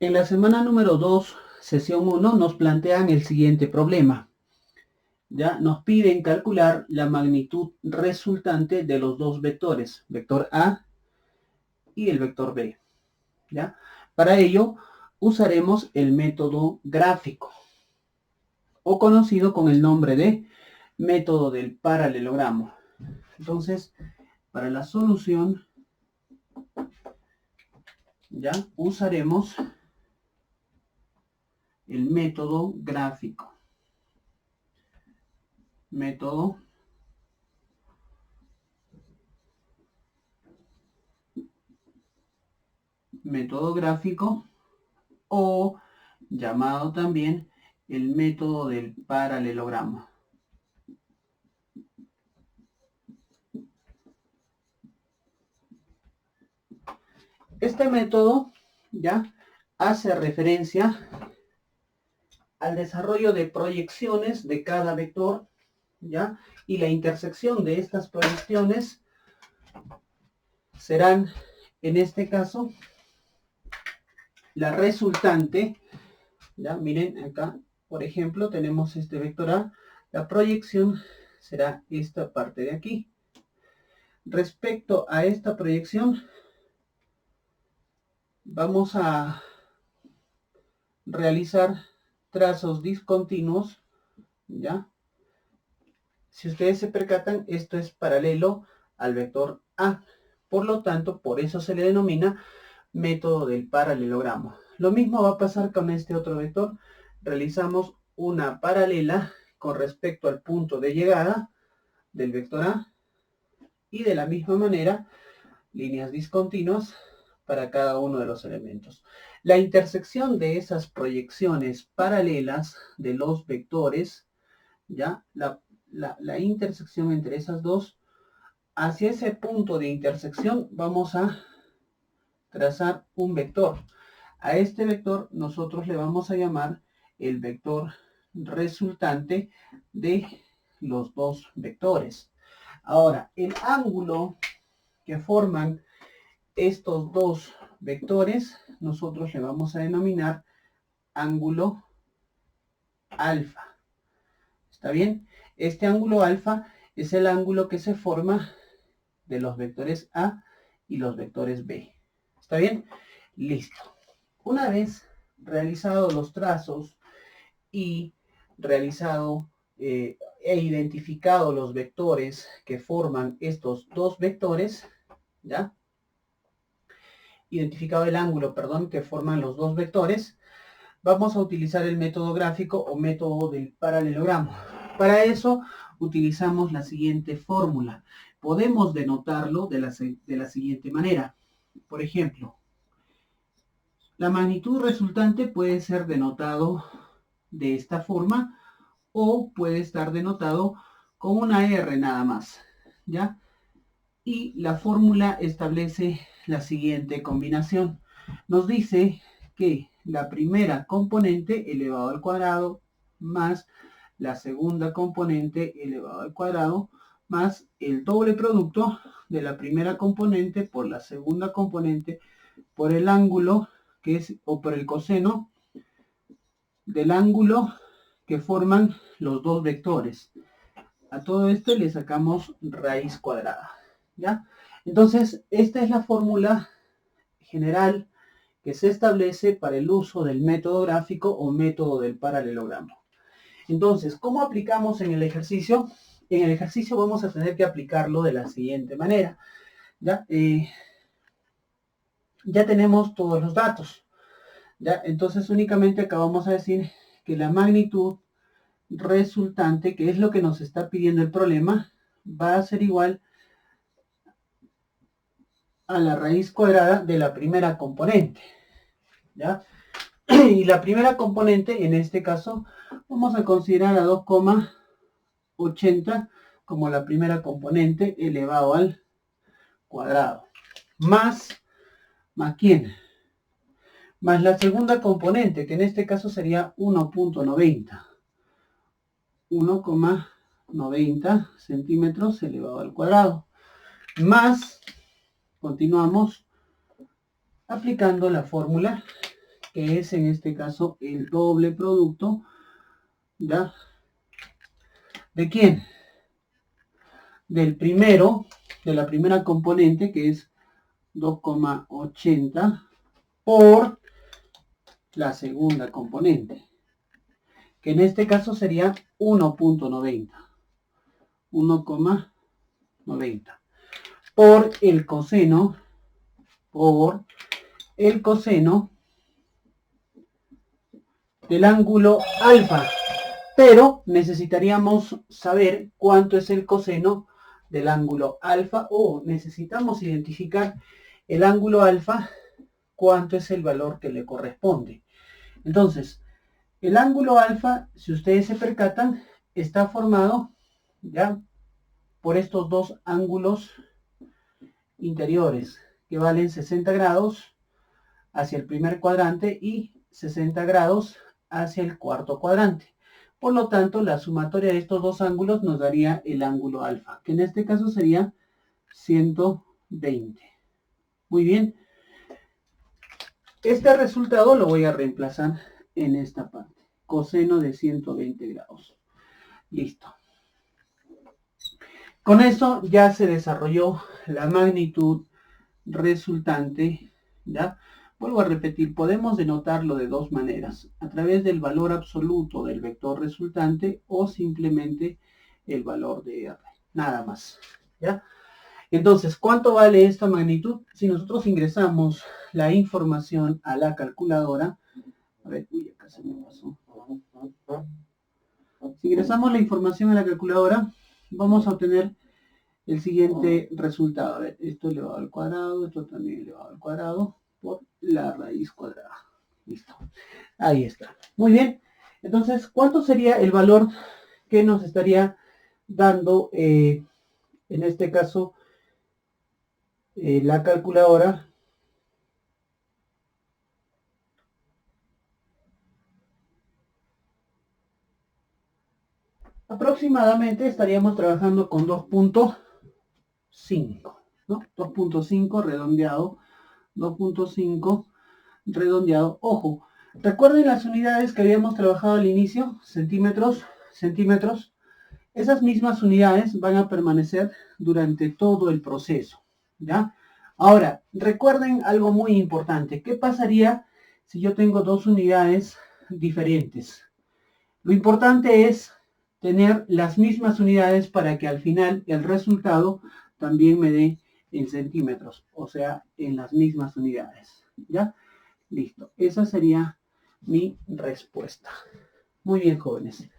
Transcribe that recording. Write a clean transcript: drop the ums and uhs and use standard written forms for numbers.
En la semana número 2, sesión 1, nos plantean el siguiente problema. Ya nos piden calcular la magnitud resultante de los dos vectores, vector A y el vector B. ¿Ya? Para ello, usaremos el método gráfico, o conocido con el nombre de método del paralelogramo. Entonces, para la solución, ya usaremos el método gráfico. Método gráfico, o llamado también el método del paralelogramo. Este método ya hace referencia al desarrollo de proyecciones de cada vector, ¿ya? Y la intersección de estas proyecciones serán, en este caso, la resultante, ¿ya? Miren acá, por ejemplo, tenemos este vector A, la proyección será esta parte de aquí. Respecto a esta proyección, vamos a realizar trazos discontinuos, ¿ya? Si ustedes se percatan, esto es paralelo al vector A. Por lo tanto, por eso se le denomina método del paralelogramo. Lo mismo va a pasar con este otro vector. Realizamos una paralela con respecto al punto de llegada del vector A, y de la misma manera, líneas discontinuas para cada uno de los elementos. La intersección de esas proyecciones paralelas de los vectores, ¿ya? La intersección entre esas dos, hacia ese punto de intersección vamos a trazar un vector. A este vector nosotros le vamos a llamar el vector resultante de los dos vectores. Ahora, el ángulo que forman estos dos vectores, nosotros le vamos a denominar ángulo alfa. ¿Está bien? Este ángulo alfa es el ángulo que se forma de los vectores A y los vectores B. ¿Está bien? Listo. Una vez realizados los trazos y realizado e identificado los vectores que forman estos dos vectores, ¿ya? Identificado el ángulo, perdón, que forman los dos vectores, vamos a utilizar el método gráfico o método del paralelogramo. Para eso utilizamos la siguiente fórmula. Podemos denotarlo de la siguiente manera. Por ejemplo, la magnitud resultante puede ser denotado de esta forma, o puede estar denotado con una R nada más, ¿ya? Y la fórmula establece la siguiente combinación. Nos dice que la primera componente elevado al cuadrado más la segunda componente elevado al cuadrado más el doble producto de la primera componente por la segunda componente por el ángulo que es, o por el coseno del ángulo que forman los dos vectores. A todo esto le sacamos raíz cuadrada, ¿ya? Entonces, esta es la fórmula general que se establece para el uso del método gráfico o método del paralelogramo. Entonces, ¿cómo aplicamos en el ejercicio? En el ejercicio vamos a tener que aplicarlo de la siguiente manera, ¿ya? Ya tenemos todos los datos, ¿ya? Entonces, únicamente acá vamos a decir que la magnitud resultante, que es lo que nos está pidiendo el problema, va a ser igual a la raíz cuadrada de la primera componente, ¿ya? Y la primera componente, en este caso, vamos a considerar a 2,80 como la primera componente elevado al cuadrado. Más ¿quién? Más la segunda componente, que en este caso sería 1,90. 1,90 centímetros elevado al cuadrado. Más, continuamos aplicando la fórmula que es en este caso el doble producto, ¿ya? ¿De quién? Del primero, de la primera componente, que es 2,80 por la segunda componente, que en este caso sería 1,90. 1,90 por el coseno del ángulo alfa. Pero necesitaríamos saber cuánto es el coseno del ángulo alfa, o necesitamos identificar el ángulo alfa, cuánto es el valor que le corresponde. Entonces, el ángulo alfa, si ustedes se percatan, está formado ya por estos dos ángulos interiores que valen 60 grados hacia el primer cuadrante y 60 grados hacia el cuarto cuadrante. Por lo tanto, la sumatoria de estos dos ángulos nos daría el ángulo alfa, que en este caso sería 120. Muy bien. Este resultado lo voy a reemplazar en esta parte. Coseno de 120 grados. Listo. Con eso ya se desarrolló la magnitud resultante, ¿ya? Vuelvo a repetir, podemos denotarlo de dos maneras, a través del valor absoluto del vector resultante o simplemente el valor de R, nada más, ¿ya? Entonces, ¿cuánto vale esta magnitud? Si nosotros ingresamos la información a la calculadora, a ver, uy, acá se me pasó. Si ingresamos la información a la calculadora, vamos a obtener el siguiente resultado. A ver, esto elevado al cuadrado, esto también elevado al cuadrado por la raíz cuadrada. Listo. Ahí está. Muy bien. Entonces, ¿cuánto sería el valor que nos estaría dando, en este caso, la calculadora? Aproximadamente estaríamos trabajando con 2,5, ¿no? 2,5 redondeado, 2,5 redondeado. Ojo, recuerden las unidades que habíamos trabajado al inicio, centímetros, centímetros. Esas mismas unidades van a permanecer durante todo el proceso, ¿ya? Ahora, recuerden algo muy importante. ¿Qué pasaría si yo tengo dos unidades diferentes? Lo importante es tener las mismas unidades para que al final el resultado también me dé en centímetros, o sea, en las mismas unidades, ¿ya? Listo, esa sería mi respuesta. Muy bien, jóvenes.